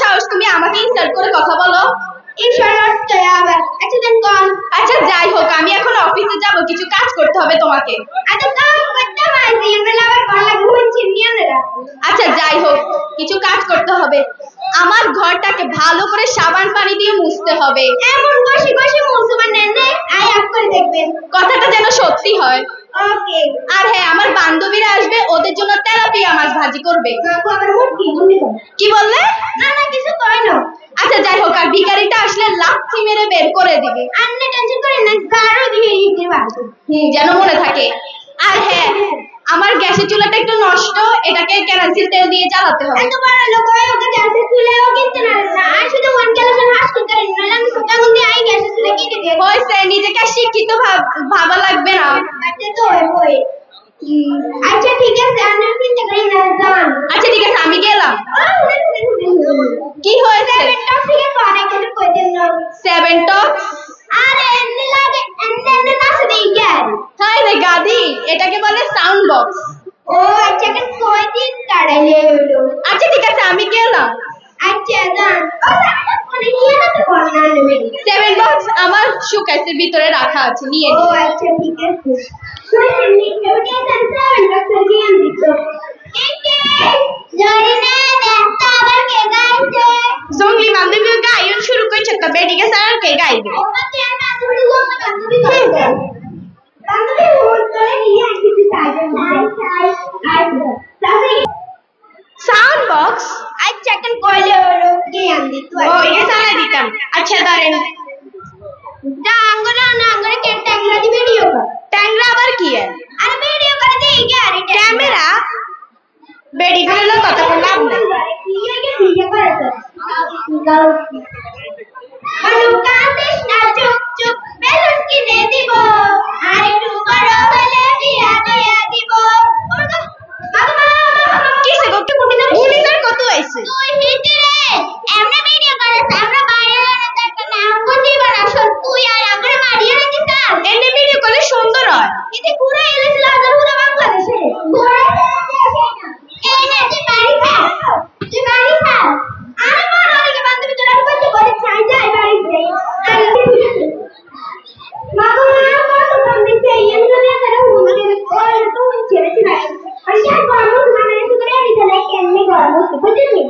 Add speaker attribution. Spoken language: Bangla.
Speaker 1: সাহস তুমি আমাকে ইনসাল্ট করে কথা বলো? আচ্ছা যাই হোক, আমি এখন অফিসে যাব, কিছু কাজ করতে হবে তোমাকে। আচ্ছা যাই হোক, কিছু কাজ করতে হবে। আমার ঘরটাকে ভালো করে সাবান পানি দিয়ে মুছতে হবে।
Speaker 2: এমন বসে বসে মুসলমান নেন আই আপ করে দেখবেন,
Speaker 1: কথাটা যেন সত্যি হয়।
Speaker 2: ওকে।
Speaker 1: আর হ্যাঁ, আমার বান্ধবীরা আসবে, ওদের জন্য তেলাপিয়া মাছ ভাজি করবে। কি বললে?
Speaker 2: না না কিছু কই না।
Speaker 1: আচ্ছা যাই হোক, আর ভিখারিটা আসলে লাথি মেরে বের করে দিবে।
Speaker 2: আপনি টেনশন করেন না, গারো দিয়ে দিতে পারবো।
Speaker 1: যেন মনে থাকে। আর হ্যাঁ, আমার গ্যাসের চুলাটা একটু নষ্ট, এটাকে কেরোসিন তেল দিয়ে জ্বালাতে হবে।
Speaker 2: এত বড় লোক হয়ে ওকে গ্যাসের চুলাও কিনতে না না, আর শুধু ওয়ান ক্যালোশন হাসতে করেন না, আমি সুতা গুন্ডে আই গ্যাসের চুলা কিনে দেব।
Speaker 1: হইছে, নিজেকে শিক্ষিত ভাবা লাগবে না।
Speaker 2: আচ্ছা তো ওই আচ্ছা ঠিক আছে, আমি চিন্তা করি না যান।
Speaker 1: আচ্ছা ঠিক আছে, আমি গেলাম। কি হয়েছে?
Speaker 2: 7 টপ থেকে অনেক কিছু কই দেন না।
Speaker 1: 7 টপ?
Speaker 2: আরে এমনি লাগে, এমনি নাচ দেই কেন?
Speaker 1: হাই রে গাধি, এটাকে বলে সাউন্ড বক্স।
Speaker 2: ও আচ্ছা, কেন কই দিন কাটাইলে হলো।
Speaker 1: আচ্ছা ঠিক আছে, আমি গেলাম।
Speaker 2: আচ্ছা যান। ও মানে নিয়ে না তো কোন না নেবে।
Speaker 1: 7 বক্স আমার শোকেসের ভিতরে রাখা আছে, নিয়ে
Speaker 2: ও
Speaker 1: নিন।
Speaker 2: আচ্ছা ঠিক আছে। শুনুন নিচে যান, ডক্টর জি আন দিত। কে জানি না, দেখতে আবার কে গাইছে।
Speaker 1: জঙ্গলি বান্ধবী গায়ন শুরু করেছে, তো বেডিকে স্যার কে গাইবে?
Speaker 2: ওটা কি আর বান্ধবী জন্য বান্ধবী গাইছে। বান্ধবী ভোট করে নিয়ে আসিতে চাইবে না। তাহলে
Speaker 1: সাউন্ড বক্স?
Speaker 2: আচ্ছা কেন কইলে হলো কে আন দিত।
Speaker 1: ও এটা চালাই দিতাম। আচ্ছা ধরেন।
Speaker 2: যা আঙ্গুরা না আঙ্গুরা কে ট্যাংরা দি ভিডিও কর।
Speaker 1: ট্যাংরা আবার কি?
Speaker 2: আরে ভিডিও করে দেই কে আরে
Speaker 1: ক্যামেরা বেডি গুলো কথা বললাম না।
Speaker 2: ঠিক করে তো আলু কাঁদিস না, চুপ চুপ বেলুন কিনে দিব, আর একটু বড় হলে বিয়া দিয়া দিব।
Speaker 1: কিসে গো, কি পুলিশের কত আইছে?
Speaker 2: তুই হিটি রে, এমনে ভিডিও করে আমরা বাইরে না দরকার না, আমগো দিব না সব, তুই আর আমরা মারিয়ে রেখে চাল।
Speaker 1: এনে ভিডিও করলে সুন্দর হয়।
Speaker 2: এতে ঘুরে এলেছিল হাজার পুরো বাংলাদেশে ঘুরে এই না তুই বাড়ি খা, তুই বাড়ি খা। আরে মা অনেকে বান্ধবী তোরা কত করে চাই যাই বাড়িতে মাগো মা কত বন্ধু চাই এমন না তারা ঘুরে ওই তো ছেড়ে ছেড়ে আর কি গরম মানে শুধু রে দিতে লাগে এমনি গরম বুঝলি